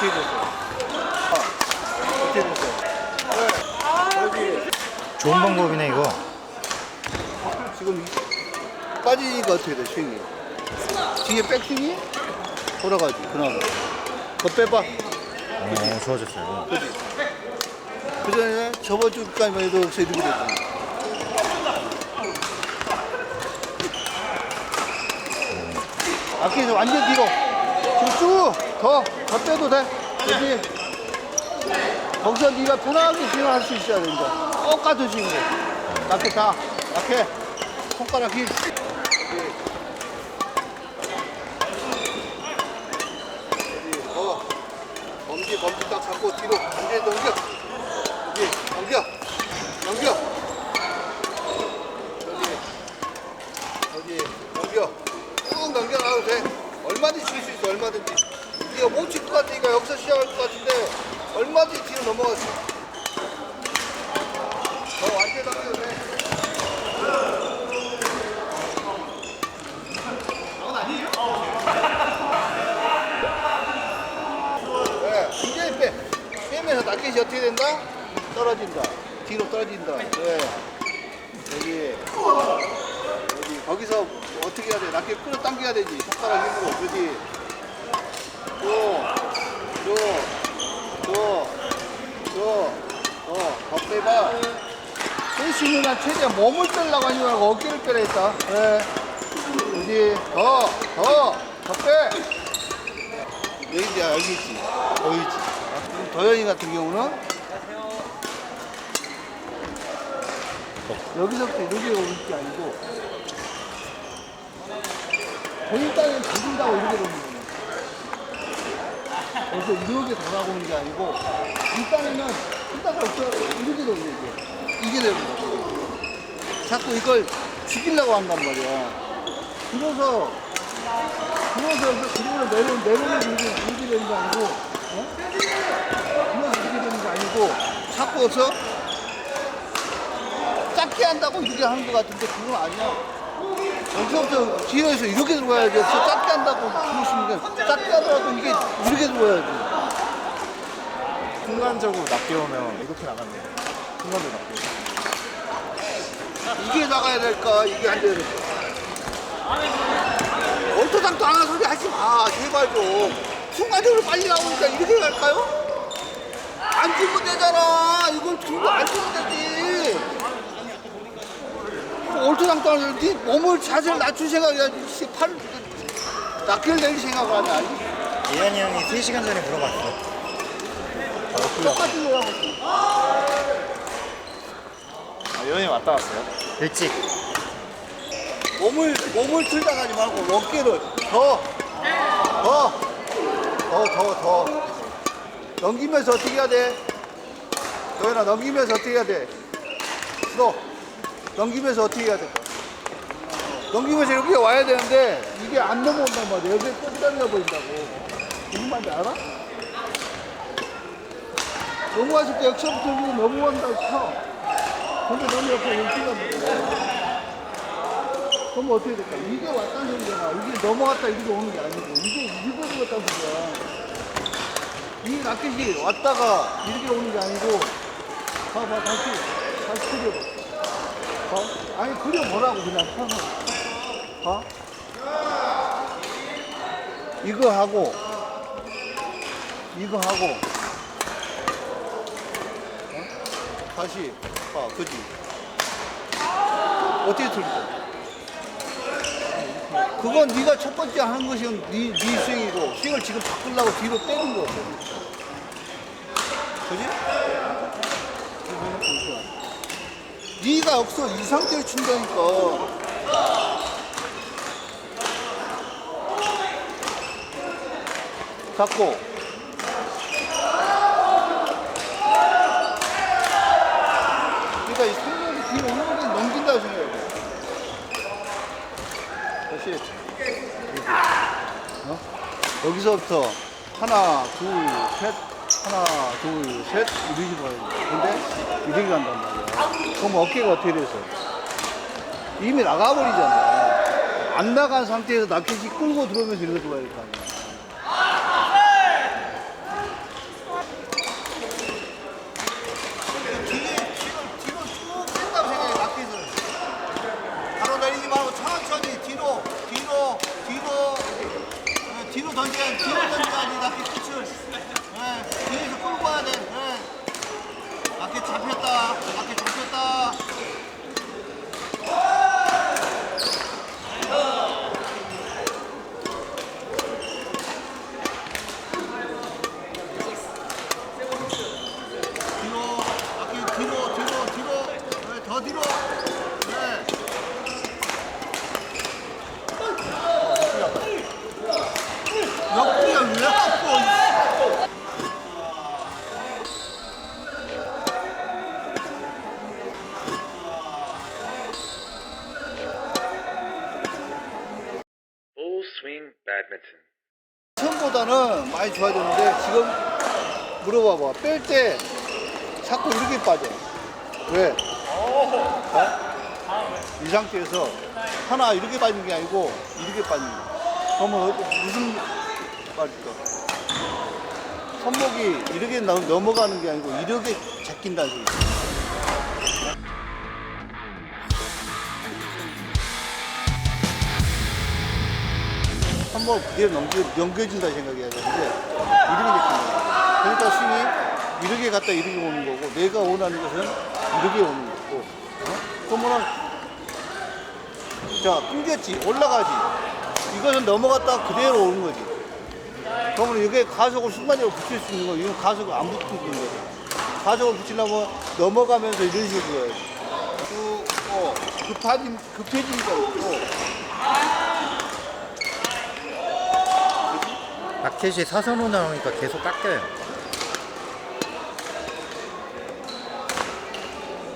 어떻게 됐어? 어떻게 됐어? 여기 좋은 방법이네 이거. 지금 빠지니까 어떻게 돼, 스윙이? 뒤에 백스윙이 돌아가지, 그나마. 더 빼봐. 좋아졌어요. 그지? 그 전에 저번 주까지만 해도 이렇게 됐잖아. 앞에서 완전 뒤로. 지금 쭉! 더 빼도 돼. 그지? 거기서 네가 편하게 스윙할 수 있어야 된다. 똑같은 스윙으로. 라켓 다. 라켓. 손가락 힘. 검지 딱 잡고 뒤로 완전히 넘겨. 여기 넘겨. 여기 넘겨. 쭉 넘겨놔도 돼. 얼마든지 칠 수 있어, 얼마든지. 네가 못 칠 것 같으니까 여기서 시작할 것 같은데 얼마든지 뒤로 넘어갔어. 완전히 넘겨도 돼. 빼면서 라켓이 어떻게 된다? 떨어진다. 뒤로 떨어진다. 네. 여기 거기서 어떻게 해야 돼? 라켓 끌어당겨야 되지. 손가락 힘으로. 그지? 더 빼봐. 펜싱은 난 최대한 몸을 빼려고 하지 말고 어깨를 빼라 했다. 네. 그지? 더 빼. 여기 알겠지? 보이지? 도현이 같은 경우는 여기서부터 이렇게 오는 게 아니고 본인 땅에 죽인다고 이렇게 오는 거예요. 그래서 이렇게 돌아오는 게 아니고 이 땅에는 흔다가 없어 이렇게 오는 거예요. 이게 되는 거예요. 자꾸 이걸 죽이려고 한단 말이야. 그래서 그리고 내려오는 이렇게 되는 게 아니고 이렇게 되는 게 아니고 자꾸 어서 작게 한다고 이렇게 하는 것 같은데 그건 아니야. 여기서부터 뒤에서 이렇게 들어가야지. 여기서 작게 한다고 그러시면 작게 하더라도 이게 이렇게 들어가야지. 순간적으로 낮게 오면 이렇게 나갔네요. 순간적으로 낮게. 이게 나가야 될까? 이게 안 돼야 될까? 얼토당토 안 하는 소리 하지 마. 제발 좀. 순간적으로 빨리 나오니까 이렇게 갈까요? 안 주면 되잖아. 이걸 들고 안 주면 되지. 얼토당토 안 하는 네 몸을 자세를 낮출 생각이야지. 팔 낚여를 내릴 생각을 하냐. 예한이 형이 3시간 전에 물어봤어. 똑같은 거라고. 예한이 왔다 갔어요? 일찍. 몸을 틀다 가지 말고 어깨를 더 넘기면서 어떻게 해야 돼? 도현아 넘기면서 어떻게 해야 돼? 수도 넘기면서 어떻게 해야 돼? 넘기면서 이렇게 와야 되는데 이게 안 넘어온단 말이야. 여기에 꼬부달려 보인다고. 무슨 말인지 알아? 넘어왔을 때 역사부터 넘어간다고 쳐. 근데 너무 옆에 여기가 뭐야? 그럼 어떻게 될까? 이게 왔다는 소리잖아. 이게 넘어갔다 이렇게 오는 게 아니고 이게 이거 들어갔다는 소리야. 이 라켓이 왔다가 이렇게 오는 게 아니고 봐봐 다시 그려봐. 아니 그려보라고 그냥 쳐서 봐. 이거 하고 다시 봐. 그지? 어떻게 틀까? 그건 네가 첫 번째 하는 것이 네 스윙이고 스윙을 지금 바꾸려고 뒤로 빼는 거야. 그지? 네가 여기서 이 상태를 친다니까. 잡고 그러니까 이 상태를 뒤로 오는 게 넘긴다고 생각해. 다시 여기서부터 하나 둘 셋 이렇게 봐야 돼. 근데 이렇게 간단 말이야. 그럼 어깨가 어떻게 돼서 이미 나가버리잖아. 안 나간 상태에서 라켓이 끌고 들어오면서 이렇게 들어가야 될 거 아니야. Swing badminton. 처음보다는 많이 좋아졌는데 지금 물어봐봐. 뺄 때 자꾸 이렇게 빠져. 왜? 이 상태에서 하나 이렇게 빠지는 게 아니고 이렇게 빠지는 거야. 그러면 무슨 말일까? 손목이 이렇게 넘어가는 게 아니고 이렇게 제낀다는 소리야. 손목을 그대로 넘겨진다 생각해야 되는데 이렇게 제낀다. 그러니까 스윙이 이렇게 갔다 이렇게 오는 거고 내가 원하는 것은 이렇게 오는 거고. 그러면은 자 끊겼지 올라가지 이것은 넘어갔다가 그대로 오는 거지. 그러면 이게 가속을 순간적으로 붙일 수 있는 거 이건 가속을 안 붙이는 거지. 가속을 붙이려면 넘어가면서 이런 식으로 해야지. 급해지니까 그렇고 라켓이 사선으로 나오니까 계속 깎여요.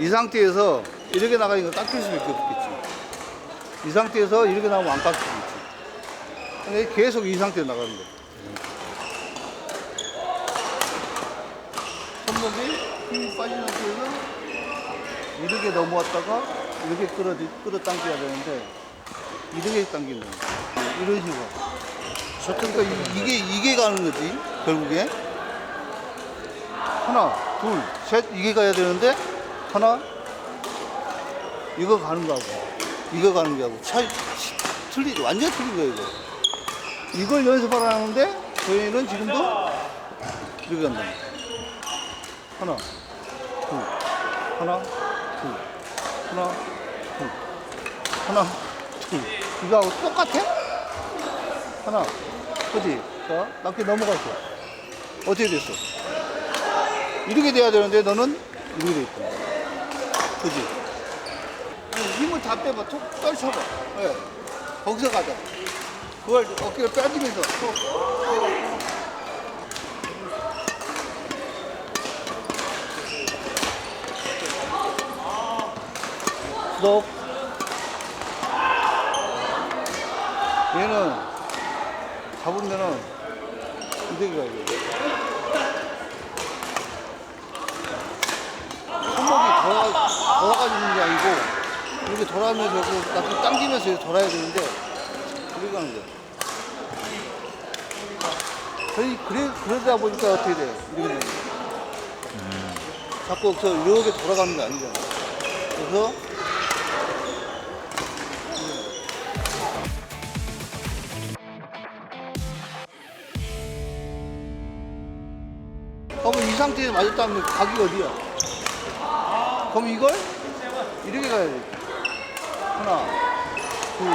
이 상태에서 이렇게 나가니까 깎일 수밖에 없겠지. 이 상태에서 이렇게 나오면 안 깎일 수 있지. 근데 계속 이 상태로 나가는 거야. 손목이 힘이 빠진 상태에서 이렇게 넘어왔다가 이렇게 끌어당겨야 되는데 이렇게 당기는 거야. 이런 식으로. 그러니까 이게 가는 거지 결국에. 하나, 둘, 셋 이게 가야 되는데 하나 이거 가는 거하고 이거 가는 거하고 차이 틀리지. 완전 틀린 거예요 이거. 이걸 연습하라는데 저희는 지금도 이렇게 간다. 하나, 둘, 하나, 둘, 하나, 둘, 하나, 둘. 이거하고 똑같아? 하나, 그지? 자, 낮게 넘어갔어. 어떻게 됐어? 이렇게 돼야 되는데 너는 이렇게 돼 있다. 그지? 힘을 다 빼봐. 툭 떨쳐봐. 네. 거기서 가자. 그걸 어깨를 빼주면서 툭. 스톱. 얘는 잡으면은 이렇게 가야 돼. 손목이 돌아가지는 게 아니고 이렇게 돌아가면서 나도 당기면서 이렇게 돌아야 되는데 이렇게 가는 거야. 그러다 보니까 어떻게 돼? 이렇게 되는 거야. 자꾸 이렇게 돌아가는 게 아니잖아. 그래서 그럼 이 상태에 맞았다면 각이 어디야? 그럼 이걸 이렇게 가야 돼. 하나, 둘,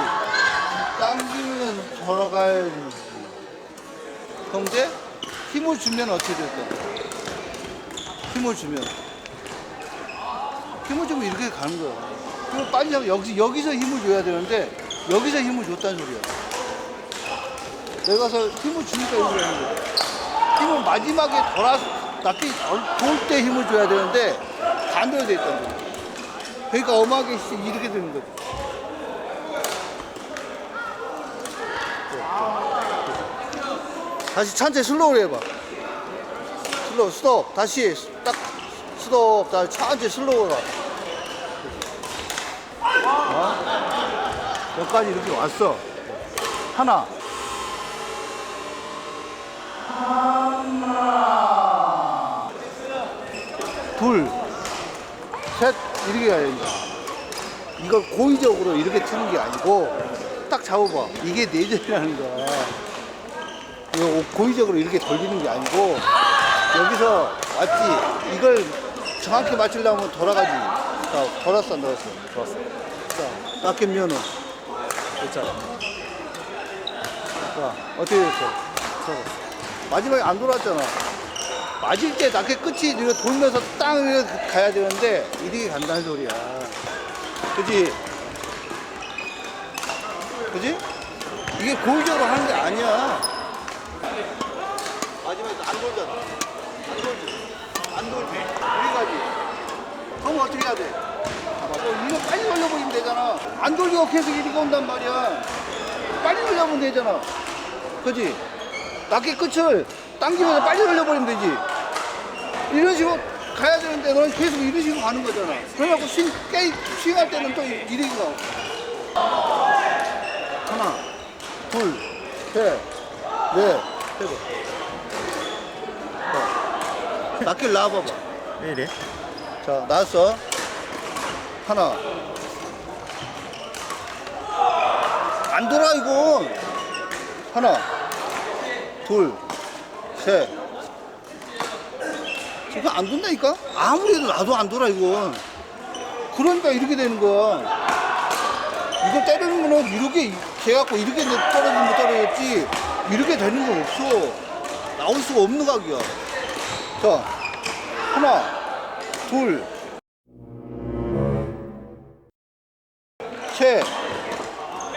당기면 돌아가야지. 그럼 이제 힘을 주면 어떻게 될까? 힘을 주면 이렇게 가는 거야. 그럼 빨리 하면 여기서 힘을 줘야 되는데 여기서 힘을 줬다는 소리야. 내가서 힘을 주니까 이렇게 하는 거야. 힘을 마지막에 낮게 돌 때 힘을 줘야 되는데 반대로 돼 있다는 거야. 그러니까 엄하게 이렇게 되는 거지. 다시 천천히 슬로우로 해봐. 슬로우, 스톱. 다시 딱 스톱. 다시 천천히 슬로우로. 여기까지 이렇게 왔어. 하나. 둘, 셋, 이렇게 가야 된다. 이걸 고의적으로 이렇게 치는 게 아니고 딱 잡아봐. 이게 내전이라는 거야. 이거 고의적으로 이렇게 돌리는 게 아니고 여기서 왔지. 이걸 정확히 맞추려면 돌아가지. 자, 돌았어, 넣었어. 좋았어. 자, 낮게 면은 됐잖아. 자, 어떻게 됐어? 잡았어. 마지막에 안 돌았잖아. 맞을 때 낮게 끝이 이렇게 돌면서 땅 이렇게 가야 되는데 이렇게 간다는 소리야. 그지? 그지? 이게 고의적으로 하는 게 아니야. 마지막에 안 돌잖아. 안 돌지. 안 돌지. 여기까지. 그럼 어떻게 해야 돼? 이거 빨리 돌려버리면 되잖아. 안 돌리고 계속 이렇게 온단 말이야. 빨리 돌려. 하면 되잖아. 그지? 낱개 끝을 당기면서 빨리 올려버리면 되지. 이런 식으로 가야 되는데 너는 계속 이런 식으로 가는 거잖아. 그래갖고 스윙할 때는 또 이렇게 가. 하나, 둘, 셋, 넷, 세고. 낱개를 놔봐봐. 왜 이래? 자, 나왔어. 하나. 안 돌아, 이거. 하나, 둘, 셋. 지금 안 돈다니까? 아무리 해도 나도 안 돌아, 이건. 그러니까 이렇게 되는 거야. 이거 때리는 거는 이렇게, 돼갖고 이렇게 떨어지면 떨어졌지. 이렇게 되는 건 없어. 나올 수가 없는 각이야. 자, 하나, 둘, 셋.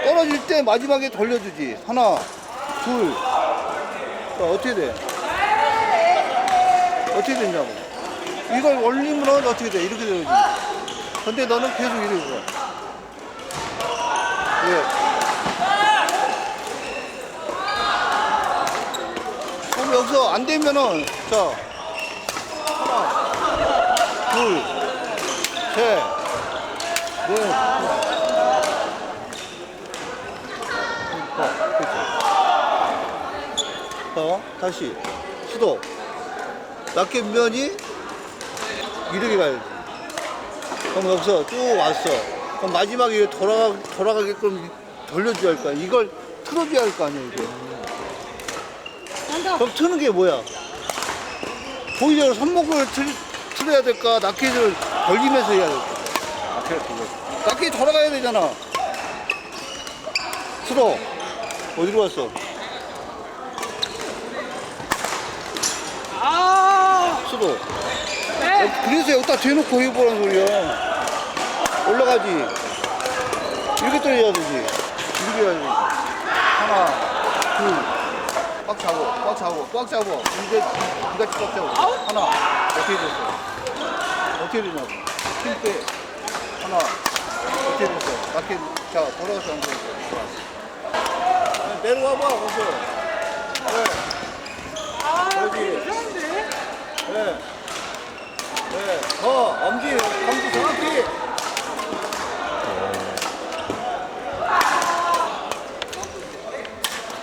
떨어질 때 마지막에 돌려주지. 하나, 둘. 자, 어떻게 돼? 어떻게 되냐고. 이걸 올리면 어떻게 돼? 이렇게 되지. 근데 너는 계속 이러고 가. 왜? 그럼 여기서 안 되면은, 자, 하나, 둘, 셋, 넷, 자, 다시 시도. 낱개 면이 이렇게 가야지. 그럼 여기서 쭉 왔어. 그럼 마지막에 돌아가게끔 돌려줘야 할 거야. 이걸 틀어줘야 할 거 아니야, 이게. 그럼 트는 게 뭐야? 보이대로 손목을 틀어야 될까? 낱개를 벌리면서 해야 될까? 낱개 돌아가야 되잖아. 틀어. 어디로 갔어? 수도. 그래서 여기다 대놓고 해보라는 소리야. 올라가지. 이렇게 떨어져야 되지. 이렇게 해야 되지. 하나, 둘. 꽉 잡어. 꽉 잡어. 꽉 잡어. 이제 니같이 꽉 잡어. 하나. 어떻게 됐어? 어떻게 되냐고. 힘 빼. 하나. 어떻게 됐어? 낮게. 자, 돌아가서 안 돌아가서. 내려와봐, 거기서. 그래. 네. 네. 엄지 정확히.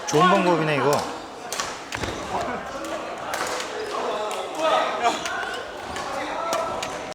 좋은 방법이네 이거.